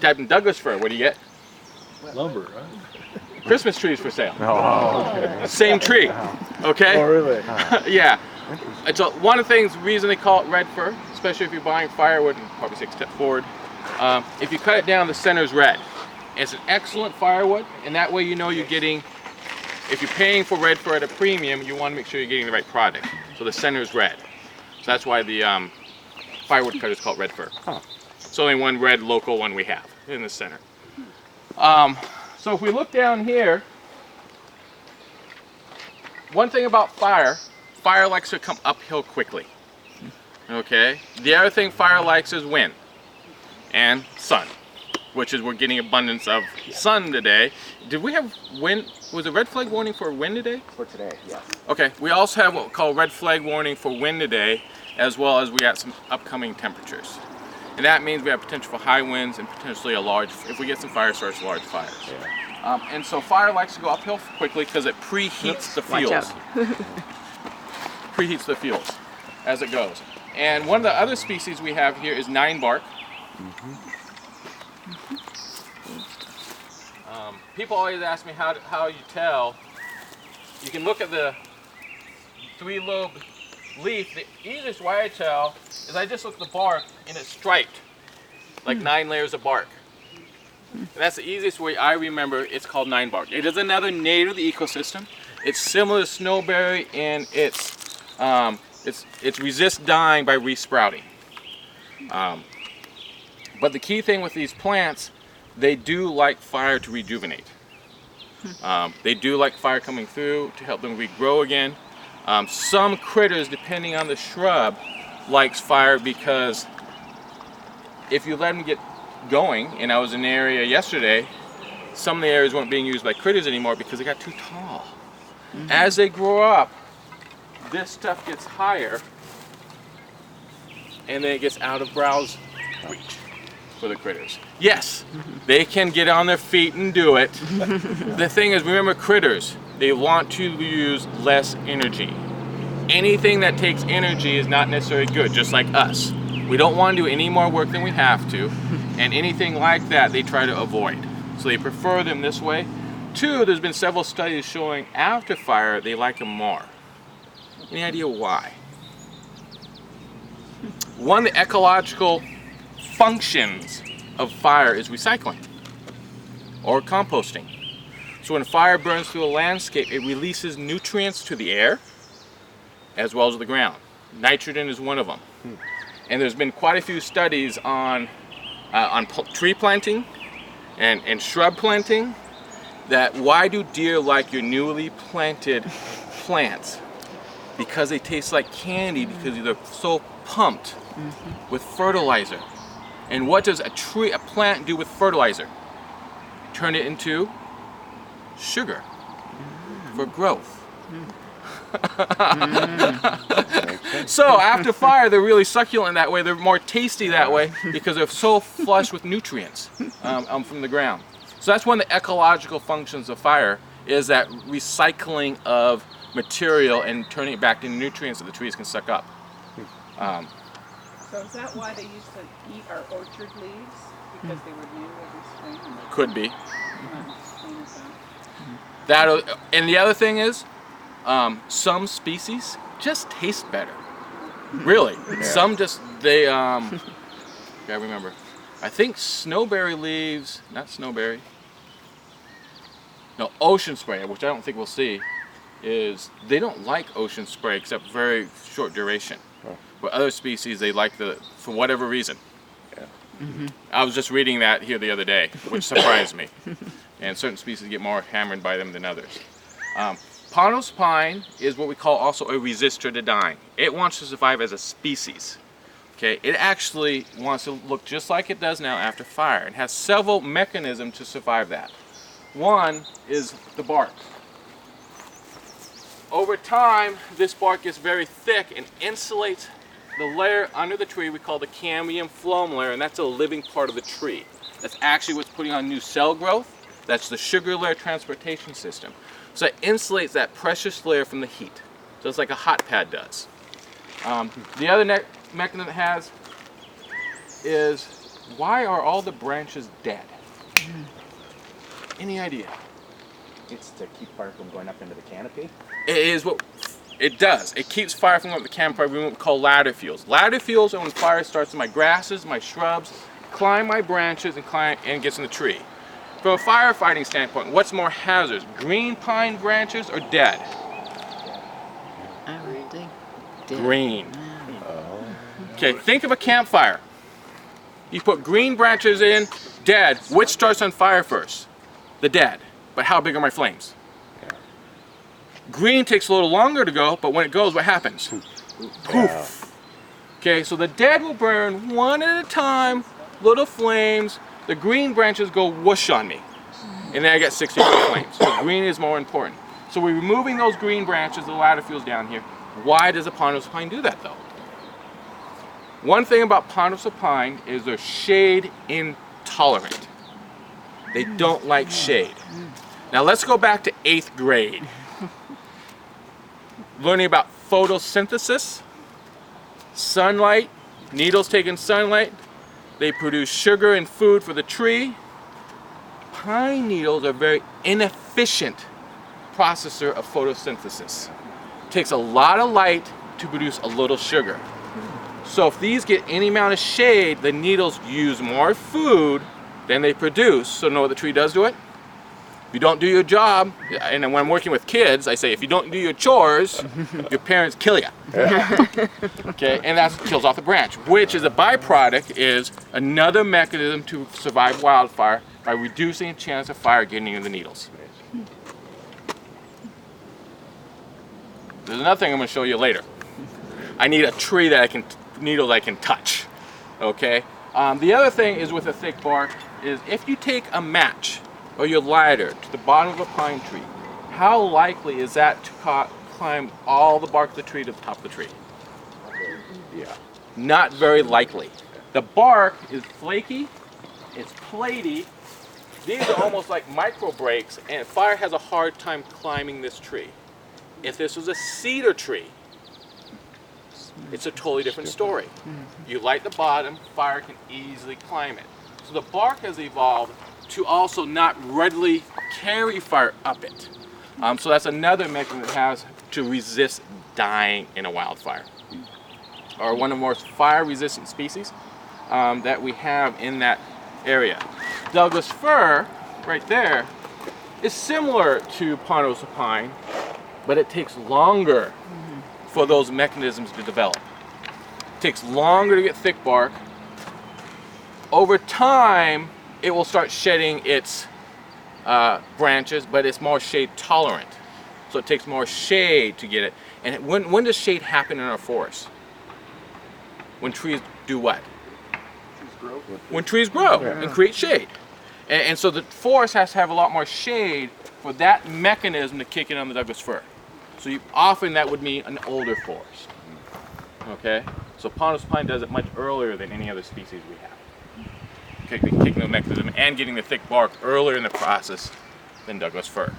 Type in Douglas fir, what do you get? Lumber, right? Christmas trees for sale. Oh, okay. Same tree, okay? Oh, really? Yeah. It's one of the things, reason they call it red fir, especially if you're buying firewood, and probably take a step forward. If you cut it down, the center's red. It's an excellent firewood, and that way you know you're getting, if you're paying for red fir at a premium, you want to make sure you're getting the right product. So the center's red. So that's why the firewood cutter is called red fir. Huh. It's only one red local one we have in the center. So if we look down here, one thing about fire likes to come uphill quickly. Okay? The other thing fire likes is wind and sun, which is we're getting abundance of sun today. Did we have wind? Was a red flag warning for wind today? For today, yes. Okay, we also have what we call red flag warning for wind today, as well as we got some upcoming temperatures. And that means we have potential for high winds and potentially a large, if we get some fire starts, large fires. Yeah. And so fire likes to go uphill quickly because it preheats the Watch fuels. Preheats the fuels as it goes. And one of the other species we have here is 9-bark. People always ask me how you tell. You can look at the 3-lobe leaf. The easiest way I tell is I just look at the bark and it's striped, like 9 layers of bark. And that's the easiest way I remember. It's called 9-bark. It is another native of the ecosystem. It's similar to snowberry, and it resists dying by resprouting. But the key thing with these plants, they do like fire to rejuvenate. They do like fire coming through to help them regrow again. Some critters, depending on the shrub, likes fire because if you let them get going, and I was in an area yesterday, some of the areas weren't being used by critters anymore because they got too tall. As they grow up, this stuff gets higher, and then it gets out of browse reach for the critters. Yes, they can get on their feet and do it. The thing is, remember, critters, they want to use less energy. Anything that takes energy is not necessarily good, just like us. We don't want to do any more work than we have to, and anything like that they try to avoid. So they prefer them this way. 2, there's been several studies showing after fire they like them more. Any idea why? One of the ecological functions of fire is recycling or composting. So when fire burns through a landscape, it releases nutrients to the air as well as the ground. Nitrogen is one of them. And there's been quite a few studies on tree planting and shrub planting, that why do deer like your newly planted plants? Because they taste like candy, because they're so pumped with fertilizer. And what does a plant do with fertilizer? Turn it into sugar for growth. So after fire, they're really succulent that way. They're more tasty that way because they're so flush with nutrients from the ground. So that's one of the ecological functions of fire, is that recycling of material and turning it back into nutrients that the trees can suck up. So is that why they used to eat our orchard leaves? Because they were new every spring? Could be. And the other thing is, some species just taste better. Really. Yeah. Some just, they, gotta remember. I think snowberry leaves, not snowberry, no, ocean spray, which I don't think we'll see, is they don't like ocean spray except very short duration. Oh. But other species, they like for whatever reason. Yeah. I was just reading that here the other day, which surprised me. And certain species get more hammered by them than others. Pondos pine is what we call also a resistor to dying. It wants to survive as a species. Okay, it actually wants to look just like it does now after fire. It has several mechanisms to survive that. One is the bark. Over time, this bark gets very thick and insulates the layer under the tree we call the cambium phloem layer, and that's a living part of the tree. That's actually what's putting on new cell growth. That's the sugar layer transportation system. So it insulates that precious layer from the heat, just like a hot pad does. The other mechanism it has is why are all the branches dead? Any idea? It's to keep fire from going up into the canopy. It is what it does. It keeps fire from going up the canopy. We call ladder fuels. Ladder fuels are when fire starts in my grasses, my shrubs, climb my branches and gets in the tree. From a firefighting standpoint, what's more hazardous? Green pine branches or dead? I would think dead. Green. Okay, think of a campfire. You put green branches in, dead. Which starts on fire first? The dead. But how big are my flames? Green takes a little longer to go, but when it goes, what happens? Poof. Okay, so the dead will burn one at a time, little flames. The green branches go whoosh on me. And then I get 60 flames. So green is more important. So we're removing those green branches, the ladder fuels down here. Why does a ponderosa pine do that though? One thing about ponderosa pine is they're shade intolerant. They don't like shade. Now let's go back to 8th grade. Learning about photosynthesis, sunlight, needles take in sunlight, they produce sugar and food for the tree. Pine needles are a very inefficient processor of photosynthesis. It takes a lot of light to produce a little sugar. So if these get any amount of shade, the needles use more food than they produce. So know what the tree does to it? If you don't do your job, and when I'm working with kids, I say, if you don't do your chores, your parents kill you. Okay, and that kills off the branch, which is a byproduct, is another mechanism to survive wildfire by reducing the chance of fire getting in the needles. There's another thing I'm going to show you later. I need a tree that needle that I can touch. Okay. The other thing is with a thick bark is if you take a match or your lighter to the bottom of a pine tree, how likely is that to climb all the bark of the tree to the top of the tree? Yeah. Not very likely. The bark is flaky, it's platy. These are almost like micro breaks, and fire has a hard time climbing this tree. If this was a cedar tree, it's a totally different story. You light the bottom, fire can easily climb it. So the bark has evolved to also not readily carry fire up it. So that's another mechanism it has to resist dying in a wildfire. Or one of the most fire-resistant species that we have in that area. Douglas fir, right there, is similar to ponderosa pine, but it takes longer for those mechanisms to develop. It takes longer to get thick bark. Over time, it will start shedding its branches, but it's more shade tolerant. So it takes more shade to get it. And when does shade happen in our forests? When trees do what? When trees grow and create shade. And so the forest has to have a lot more shade for that mechanism to kick in on the Douglas fir. So often that would mean an older forest. Okay? So ponderosa pine does it much earlier than any other species we have. Kicking the mechanism and getting the thick bark earlier in the process than Douglas fir.